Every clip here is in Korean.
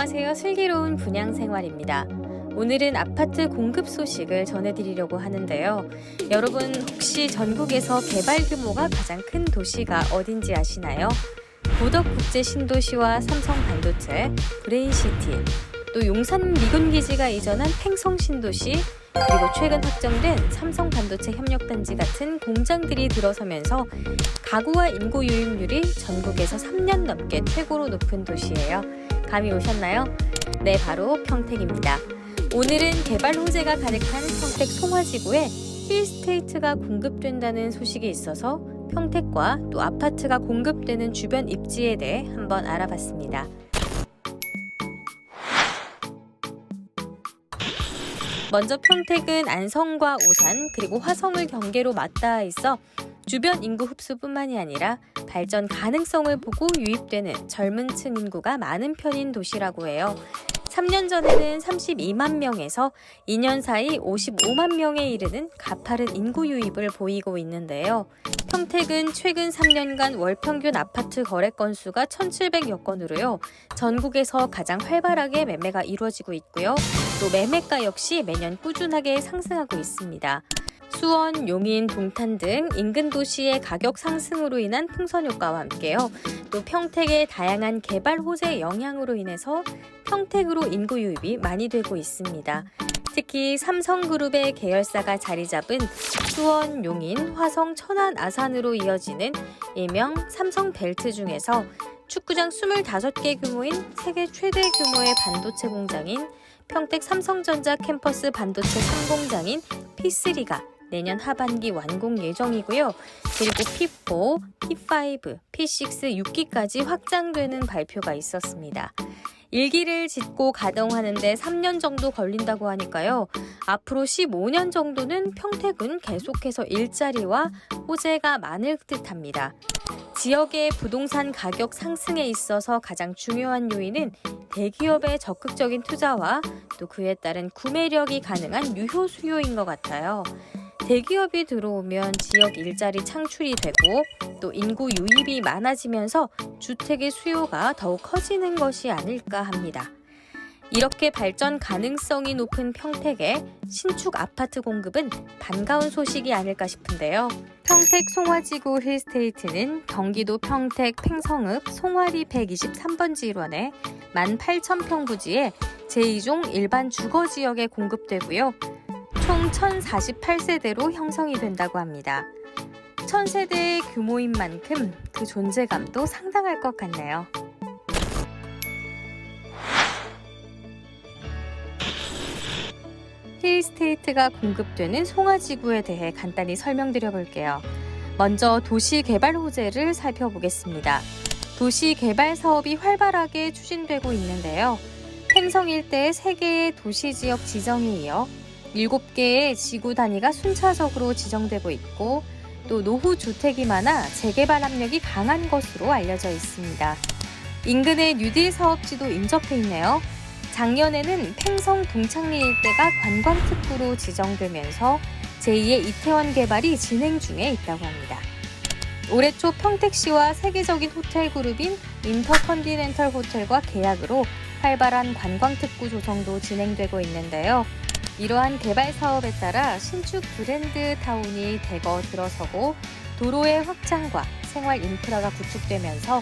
안녕하세요. 슬기로운 분양생활입니다. 오늘은 아파트 공급 소식을 전해드리려고 하는데요. 여러분 혹시 전국에서 개발 규모가 가장 큰 도시가 어딘지 아시나요? 고덕국제 신도시와 삼성반도체, 브레인시티, 또 용산 미군기지가 이전한 팽성신도시, 그리고 최근 확정된 삼성반도체 협력단지 같은 공장들이 들어서면서 가구와 인구 유입률이 전국에서 3년 넘게 최고로 높은 도시예요. 감이 오셨나요? 네, 바로 평택입니다. 오늘은 개발 호재가 가득한 평택 송화지구에 힐스테이트가 공급된다는 소식이 있어서 평택과 또 아파트가 공급되는 주변 입지에 대해 한번 알아봤습니다. 먼저 평택은 안성과 오산 그리고 화성을 경계로 맞닿아 있어 주변 인구 흡수뿐만이 아니라 발전 가능성을 보고 유입되는 젊은 층 인구가 많은 편인 도시라고 해요. 3년 전에는 32만 명에서 2년 사이 55만 명에 이르는 가파른 인구 유입을 보이고 있는데요. 평택은 최근 3년간 월 평균 아파트 거래 건수가 1,700여 건으로요. 전국에서 가장 활발하게 매매가 이루어지고 있고요. 또 매매가 역시 매년 꾸준하게 상승하고 있습니다. 수원, 용인, 동탄 등 인근 도시의 가격 상승으로 인한 풍선 효과와 함께요. 또 평택의 다양한 개발 호재 영향으로 인해서 평택으로 인구 유입이 많이 되고 있습니다. 특히 삼성그룹의 계열사가 자리 잡은 수원, 용인, 화성, 천안, 아산으로 이어지는 일명 삼성벨트 중에서 축구장 25개 규모인 세계 최대 규모의 반도체 공장인 평택 삼성전자 캠퍼스 반도체 상공장인 P3가 내년 하반기 완공 예정이고요. 그리고 P4, P5, P6, 6기까지 확장되는 발표가 있었습니다. 1기를 짓고 가동하는 데 3년 정도 걸린다고 하니까요. 앞으로 15년 정도는 평택은 계속해서 일자리와 호재가 많을 듯합니다. 지역의 부동산 가격 상승에 있어서 가장 중요한 요인은 대기업의 적극적인 투자와 또 그에 따른 구매력이 가능한 유효 수요인 것 같아요. 대기업이 들어오면 지역 일자리 창출이 되고 또 인구 유입이 많아지면서 주택의 수요가 더욱 커지는 것이 아닐까 합니다. 이렇게 발전 가능성이 높은 평택의 신축 아파트 공급은 반가운 소식이 아닐까 싶은데요. 평택 송화지구 힐스테이트는 경기도 평택 팽성읍 송화리 123번지 1원에 18,000평 부지에 제2종 일반 주거지역에 공급되고요. 총 1,048세대로 형성이 된다고 합니다. 1,000세대의 규모인 만큼 그 존재감도 상당할 것 같네요. 힐스테이트가 공급되는 송화지구에 대해 간단히 설명드려 볼게요. 먼저 도시개발 호재를 살펴보겠습니다. 도시개발 사업이 활발하게 추진되고 있는데요. 팽성 일대의 3개의 도시지역 지정에 이어 7개의 지구 단위가 순차적으로 지정되고 있고 또 노후 주택이 많아 재개발 압력이 강한 것으로 알려져 있습니다. 인근의 뉴딜 사업지도 인접해 있네요. 작년에는 팽성 동창리 일대가 관광특구로 지정되면서 제2의 이태원 개발이 진행 중에 있다고 합니다. 올해 초 평택시와 세계적인 호텔 그룹인 인터컨티넨탈 호텔과 계약으로 활발한 관광특구 조성도 진행되고 있는데요. 이러한 개발 사업에 따라 신축 브랜드 타운이 대거 들어서고 도로의 확장과 생활 인프라가 구축되면서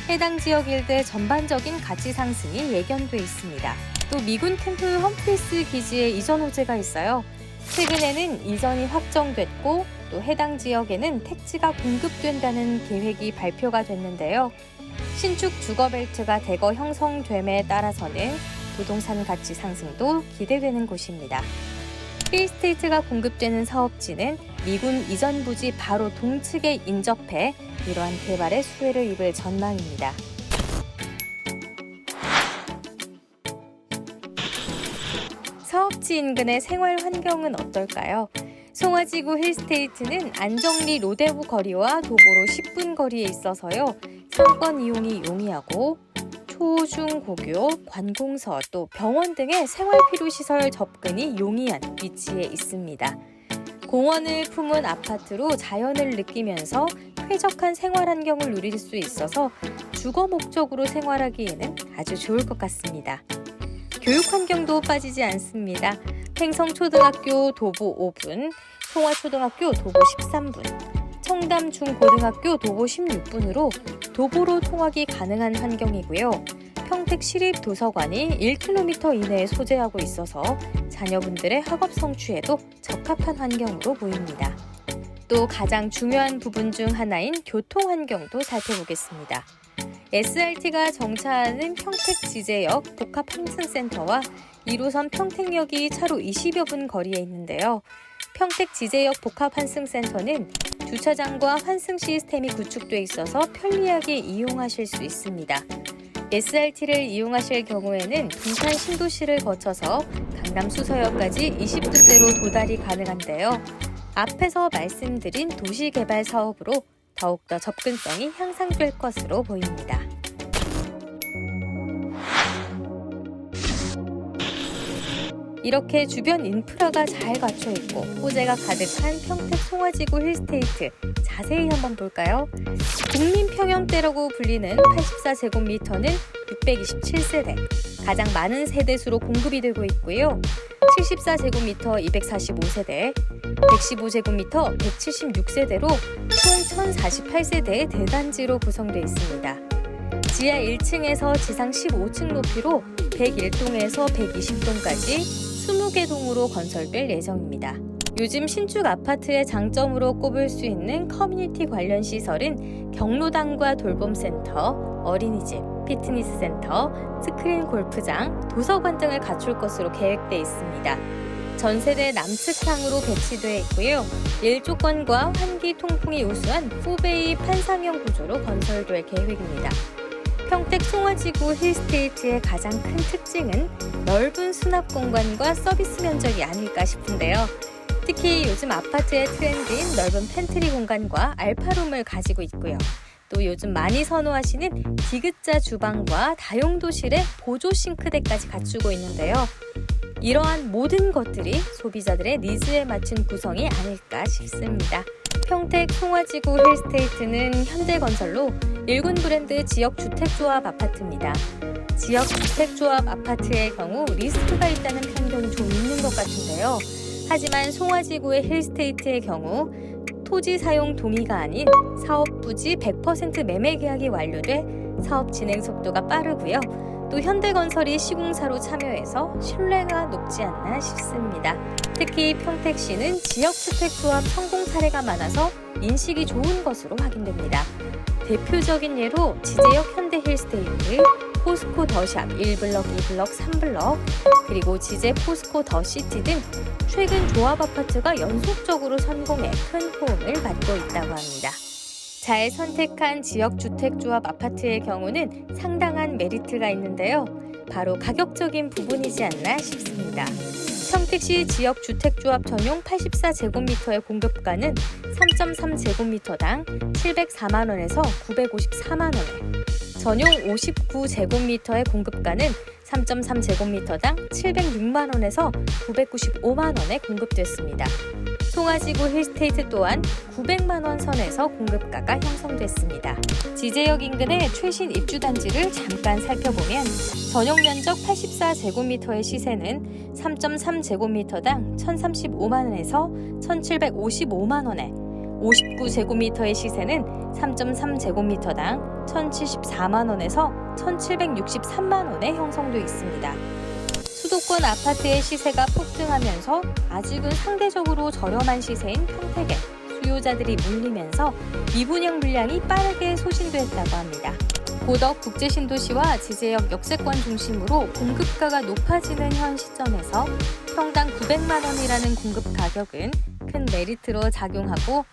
해당 지역 일대 전반적인 가치 상승이 예견돼 있습니다. 또 미군 캠프 험프리스 기지에 이전 호재가 있어요. 최근에는 이전이 확정됐고 또 해당 지역에는 택지가 공급된다는 계획이 발표가 됐는데요. 신축 주거벨트가 대거 형성됨에 따라서는 부동산 가치 상승도 기대되는 곳입니다. 힐스테이트가 공급되는 사업지는 미군 이전 부지 바로 동측에 인접해 이러한 개발의 수혜를 입을 전망입니다. 사업지 인근의 생활 환경은 어떨까요? 송화지구 힐스테이트는 안정리 로데오 거리와 도보로 10분 거리에 있어서요. 상권 이용이 용이하고 초, 중, 고교, 관공서, 또 병원 등의 생활필요시설 접근이 용이한 위치에 있습니다. 공원을 품은 아파트로 자연을 느끼면서 쾌적한 생활 환경을 누릴 수 있어서 주거 목적으로 생활하기에는 아주 좋을 것 같습니다. 교육 환경도 빠지지 않습니다. 횡성초등학교 도보 5분, 송화초등학교 도보 13분, 청담중고등학교 도보 16분으로 도보로 통학이 가능한 환경이고요. 평택시립도서관이 1km 이내에 소재하고 있어서 자녀분들의 학업 성취에도 적합한 환경으로 보입니다. 또 가장 중요한 부분 중 하나인 교통 환경도 살펴보겠습니다. SRT가 정차하는 평택지제역 복합환승센터와 1호선 평택역이 차로 20여 분 거리에 있는데요. 평택지제역 복합환승센터는 주차장과 환승 시스템이 구축돼 있어서 편리하게 이용하실 수 있습니다. SRT를 이용하실 경우에는 둔산 신도시를 거쳐서 강남 수서역까지 20분대로 도달이 가능한데요. 앞에서 말씀드린 도시개발 사업으로 더욱더 접근성이 향상될 것으로 보입니다. 이렇게 주변 인프라가 잘 갖춰 있고 호재가 가득한 평택 송화지구 힐스테이트 자세히 한번 볼까요? 국민평형대라고 불리는 84제곱미터는 627세대, 가장 많은 세대수로 공급이 되고 있고요. 74제곱미터 245세대, 115제곱미터 176세대로 총 1048세대의 대단지로 구성되어 있습니다. 지하 1층에서 지상 15층 높이로 101동에서 120동까지 20개 동으로 건설될 예정입니다. 요즘 신축 아파트의 장점으로 꼽을 수 있는 커뮤니티 관련 시설은 경로당과 돌봄센터, 어린이집, 피트니스 센터, 스크린 골프장, 도서관 등을 갖출 것으로 계획돼 있습니다. 전세대 남측향으로 배치되어 있고요. 일조권과 환기 통풍이 우수한 4베이 판상형 구조로 건설될 계획입니다. 평택 송화지구 힐스테이트의 가장 큰 특징은 넓은 수납 공간과 서비스 면적이 아닐까 싶은데요. 특히 요즘 아파트의 트렌드인 넓은 팬트리 공간과 알파룸을 가지고 있고요. 또 요즘 많이 선호하시는 디귿자 주방과 다용도실에 보조 싱크대까지 갖추고 있는데요. 이러한 모든 것들이 소비자들의 니즈에 맞춘 구성이 아닐까 싶습니다. 평택 송화지구 힐스테이트는 현대건설로 일군 브랜드 지역주택조합 아파트입니다. 지역주택조합 아파트의 경우 리스크가 있다는 편견이 좀 있는 것 같은데요. 하지만 송화지구의 힐스테이트의 경우 토지 사용 동의가 아닌 사업 부지 100% 매매 계약이 완료돼 사업 진행 속도가 빠르고요. 또 현대건설이 시공사로 참여해서 신뢰가 높지 않나 싶습니다. 특히 평택시는 지역주택조합 성공 사례가 많아서 인식이 좋은 것으로 확인됩니다. 대표적인 예로 지제역 현대힐스테이트, 포스코 더샵 1블럭, 2블럭, 3블럭, 그리고 지제 포스코 더시티 등 최근 조합 아파트가 연속적으로 선공해 큰 호응을 받고 있다고 합니다. 잘 선택한 지역주택조합 아파트의 경우는 상당한 메리트가 있는데요. 바로 가격적인 부분이지 않나 싶습니다. 평택시 지역주택조합 전용 84제곱미터의 공급가는 3.3제곱미터당 704만원에서 954만원에, 전용 59제곱미터의 공급가는 3.3제곱미터당 706만원에서 995만원에 공급됐습니다. 송화지구 힐스테이트 또한 900만원 선에서 공급가가 형성됐습니다. 지제역 인근의 최신 입주단지를 잠깐 살펴보면 전용 면적 84제곱미터의 시세는 3.3제곱미터당 1,035만원에서 1,755만원에, 59제곱미터의 시세는 3.3제곱미터당 1,074만원에서 1,763만원에 형성되어 있습니다. 수도권 아파트의 시세가 폭등하면서 아직은 상대적으로 저렴한 시세인 평택에 수요자들이 몰리면서 미분양 물량이 빠르게 소진됐다고 합니다. 고덕 국제신도시와 지제역 역세권 중심으로 공급가가 높아지는 현 시점에서 평당 900만원이라는 공급 가격은 큰 메리트로 작용하고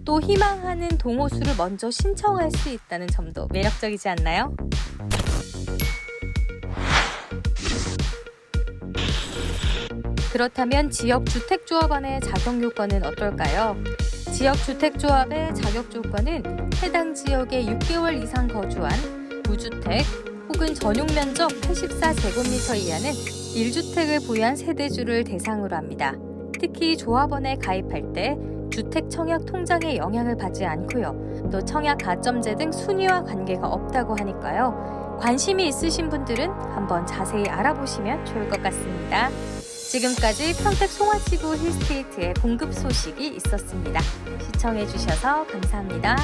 또 희망하는 동호수를 먼저 신청할 수 있다는 점도 매력적이지 않나요? 그렇다면 지역주택조합원의 자격요건은 어떨까요? 지역주택조합의 자격조건은 해당 지역에 6개월 이상 거주한 무주택 혹은 전용면적 84제곱미터 이하는 1주택을 보유한 세대주를 대상으로 합니다. 특히 조합원에 가입할 때 주택 청약 통장의 영향을 받지 않고요. 또 청약 가점제 등 순위와 관계가 없다고 하니까요. 관심이 있으신 분들은 한번 자세히 알아보시면 좋을 것 같습니다. 지금까지 평택 송화지구 힐스테이트의 공급 소식이 있었습니다. 시청해주셔서 감사합니다.